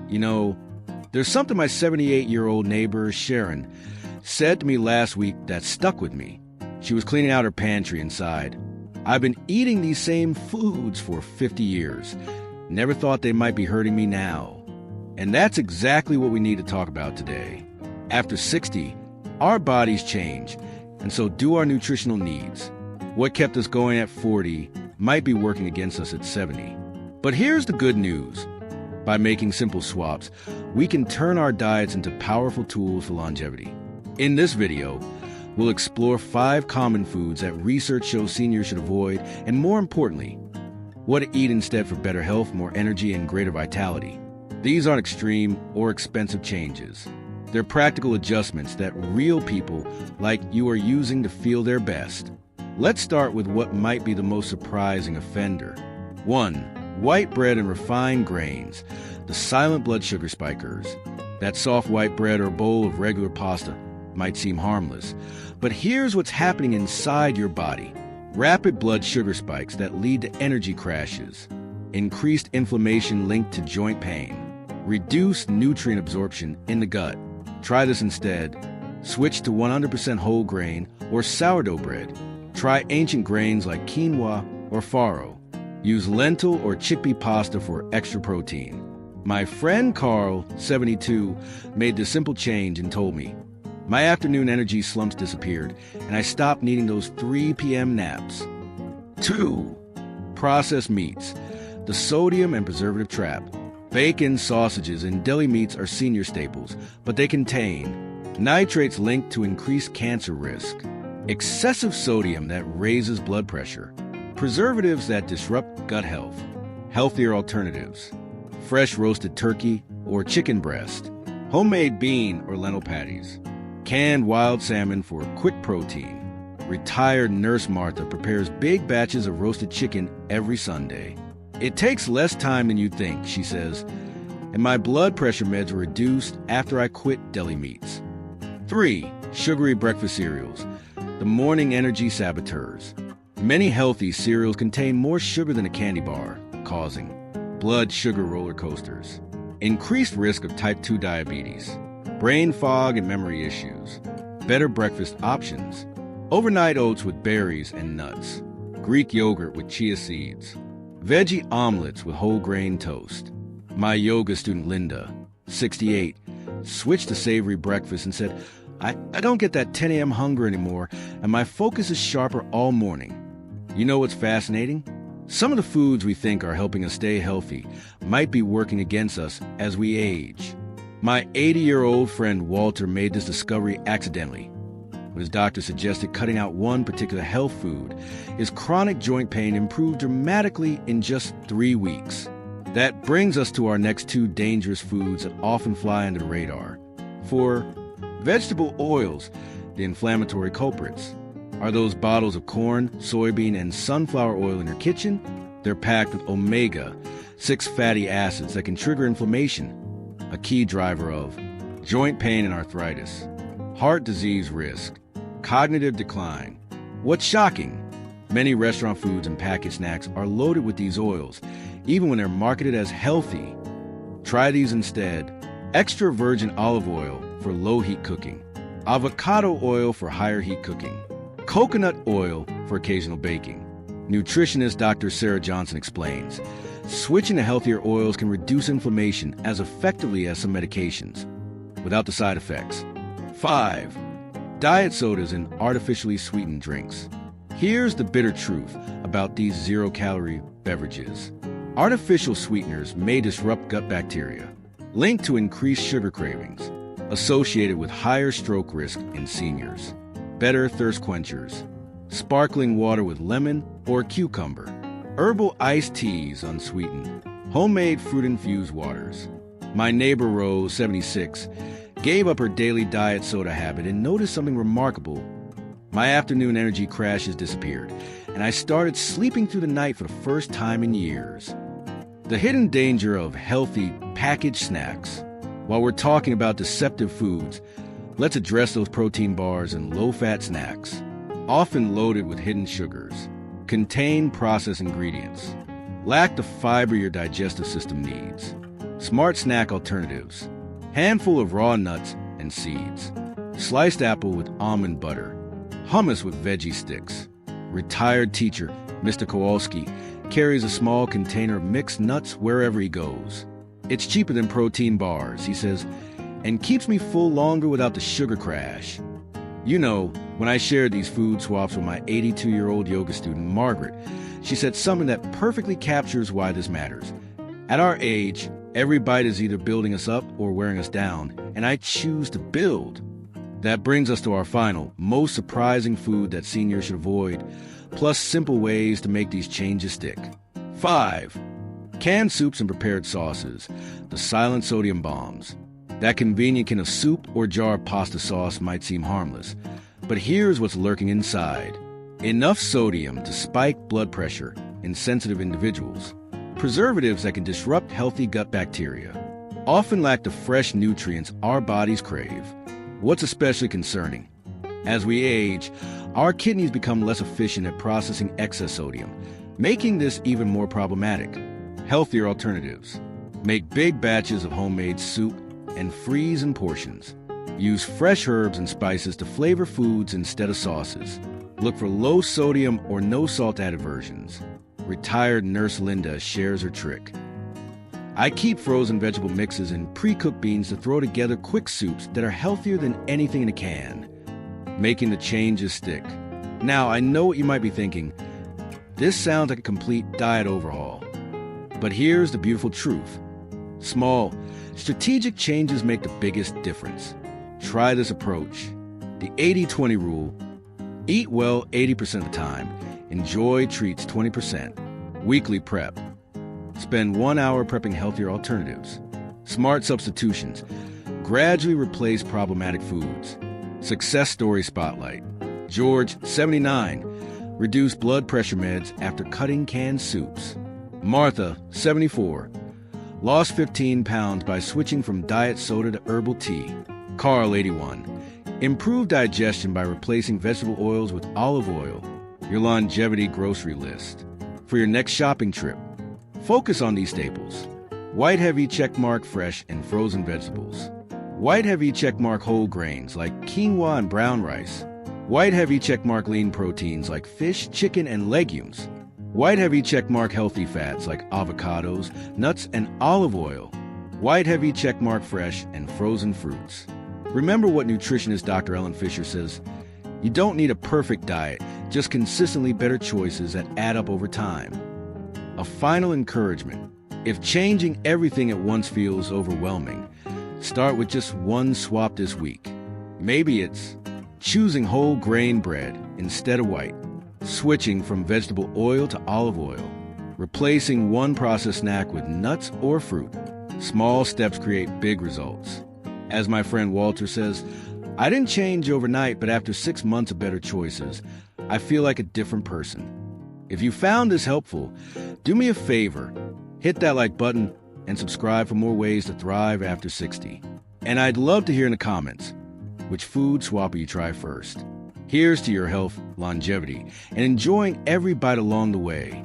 You know, there's something my 78-year-old neighbor, Sharon, said to me last week that stuck with me. She was cleaning out her pantry and sighed. I've been eating these same foods for 50 years. Never thought they might be hurting me now. And that's exactly what we need to talk about today. After 60, our bodies change, and so do our nutritional needs. What kept us going at 40 might be working against us at 70. But here's the good news. By making simple swaps, we can turn our diets into powerful tools for longevity. In this video, we'll explore 5 common foods that research shows seniors should avoid, and more importantly, what to eat instead for better health, more energy, and greater vitality. These aren't extreme or expensive changes. They're practical adjustments that real people like you are using to feel their best. Let's start with what might be the most surprising offender. 1. White bread and refined grains, the silent blood sugar spikers. That soft white bread or bowl of regular pasta might seem harmless, but here's what's happening inside your body. Rapid blood sugar spikes that lead to energy crashes, increased inflammation linked to joint pain, reduced nutrient absorption in the gut. Try this instead. Switch to 100% whole grain or sourdough bread. Try ancient grains like quinoa or farro. Use lentil or chickpea pasta for extra protein. My friend Carl, 72, made this simple change and told me, my afternoon energy slumps disappeared, and I stopped needing those 3 p.m. naps. 2. Processed meats, the sodium and preservative trap. Bacon, sausages, and deli meats are senior staples, but they contain nitrates linked to increased cancer risk, excessive sodium that raises blood pressure, preservatives that disrupt gut health, healthier alternatives, fresh roasted turkey or chicken breast, homemade bean or lentil patties, canned wild salmon for quick protein. Retired Nurse Martha prepares big batches of roasted chicken every Sunday. It takes less time than you'd think, she says, and my blood pressure meds were reduced after I quit deli meats. 3. Sugary breakfast cereals, the morning energy saboteurs. Many healthy cereals contain more sugar than a candy bar, causing blood sugar roller coasters, increased risk of type 2 diabetes, brain fog and memory issues, better breakfast options, overnight oats with berries and nuts, Greek yogurt with chia seeds, veggie omelets with whole grain toast. My yoga student Linda, 68, switched to savory breakfast and said, I don't get that 10 a.m. hunger anymore, and my focus is sharper all morning. You know what's fascinating? Some of the foods we think are helping us stay healthy might be working against us as we age. My 80-year-old friend Walter made this discovery accidentally. When his doctor suggested cutting out one particular health food, his chronic joint pain improved dramatically in just 3 weeks. That brings us to our next 2 dangerous foods that often fly under the radar. For vegetable oils, the inflammatory culprits. Are those bottles of corn, soybean, and sunflower oil in your kitchen? They're packed with omega-6 fatty acids that can trigger inflammation, a key driver of joint pain and arthritis, heart disease risk, cognitive decline. What's shocking? Many restaurant foods and packaged snacks are loaded with these oils, even when they're marketed as healthy. Try these instead. Extra virgin olive oil for low heat cooking, avocado oil for higher heat cooking, coconut oil for occasional baking. Nutritionist Dr. Sarah Johnson explains, switching to healthier oils can reduce inflammation as effectively as some medications, without the side effects. 5. Diet sodas and artificially sweetened drinks. Here's the bitter truth about these zero-calorie beverages. Artificial sweeteners may disrupt gut bacteria, linked to increased sugar cravings, associated with higher stroke risk in seniors. Better thirst quenchers, sparkling water with lemon or cucumber, herbal iced teas unsweetened, homemade fruit-infused waters. My neighbor Rose, 76, gave up her daily diet soda habit and noticed something remarkable. My afternoon energy crashes disappeared, and I started sleeping through the night for the first time in years. The hidden danger of healthy packaged snacks. While we're talking about deceptive foods, let's address those protein bars and low-fat snacks, often loaded with hidden sugars, contain processed ingredients, lack the fiber your digestive system needs. Smart snack alternatives. Handful of raw nuts and seeds. Sliced apple with almond butter. Hummus with veggie sticks. Retired teacher Mr. Kowalski carries a small container of mixed nuts wherever he goes. It's cheaper than protein bars, he says, and keeps me full longer without the sugar crash. You know, when I shared these food swaps with my 82-year-old yoga student, Margaret, she said something that perfectly captures why this matters. At our age, every bite is either building us up or wearing us down, and I choose to build. That brings us to our final, most surprising food that seniors should avoid, plus simple ways to make these changes stick. 5. Canned soups and prepared sauces, the silent sodium bombs. That convenient can of soup or jar of pasta sauce might seem harmless, but here's what's lurking inside. Enough sodium to spike blood pressure in sensitive individuals. Preservatives that can disrupt healthy gut bacteria. Often lack the fresh nutrients our bodies crave. What's especially concerning? As we age, our kidneys become less efficient at processing excess sodium, making this even more problematic. Healthier alternatives. Make big batches of homemade soup and freeze in portions. Use fresh herbs and spices to flavor foods instead of sauces. Look for low sodium or no salt added versions. Retired Nurse Linda shares her trick. I keep frozen vegetable mixes and pre-cooked beans to throw together quick soups that are healthier than anything in a can, making the changes stick. Now, I know what you might be thinking. This sounds like a complete diet overhaul. But here's the beautiful truth. Small, strategic changes make the biggest difference. Try this approach. The 80-20 rule. Eat well 80% of the time. Enjoy treats 20%. Weekly prep. Spend 1 hour prepping healthier alternatives. Smart substitutions. Gradually replace problematic foods. Success story spotlight. George, 79, reduced blood pressure meds after cutting canned soups. Martha, 74, lost 15 pounds by switching from diet soda to herbal tea. Carl, 81, improved digestion by replacing vegetable oils with olive oil. Your longevity grocery list. For your next shopping trip, focus on these staples. White heavy checkmark fresh and frozen vegetables. White heavy checkmark whole grains like quinoa and brown rice. White heavy checkmark lean proteins like fish, chicken, and legumes. White heavy checkmark healthy fats like avocados, nuts, and olive oil. White heavy checkmark fresh and frozen fruits. Remember what nutritionist Dr. Ellen Fisher says, you don't need a perfect diet, just consistently better choices that add up over time. A final encouragement. If changing everything at once feels overwhelming, start with just one swap this week. Maybe it's choosing whole grain bread instead of white, switching from vegetable oil to olive oil, replacing one processed snack with nuts or fruit. Small steps create big results. As my friend Walter says, I didn't change overnight, but after 6 months of better choices, I feel like a different person. If you found this helpful, do me a favor, hit that like button and subscribe for more ways to thrive after 60. And I'd love to hear in the comments, which food swap will you try first? Here's to your health, longevity, and enjoying every bite along the way.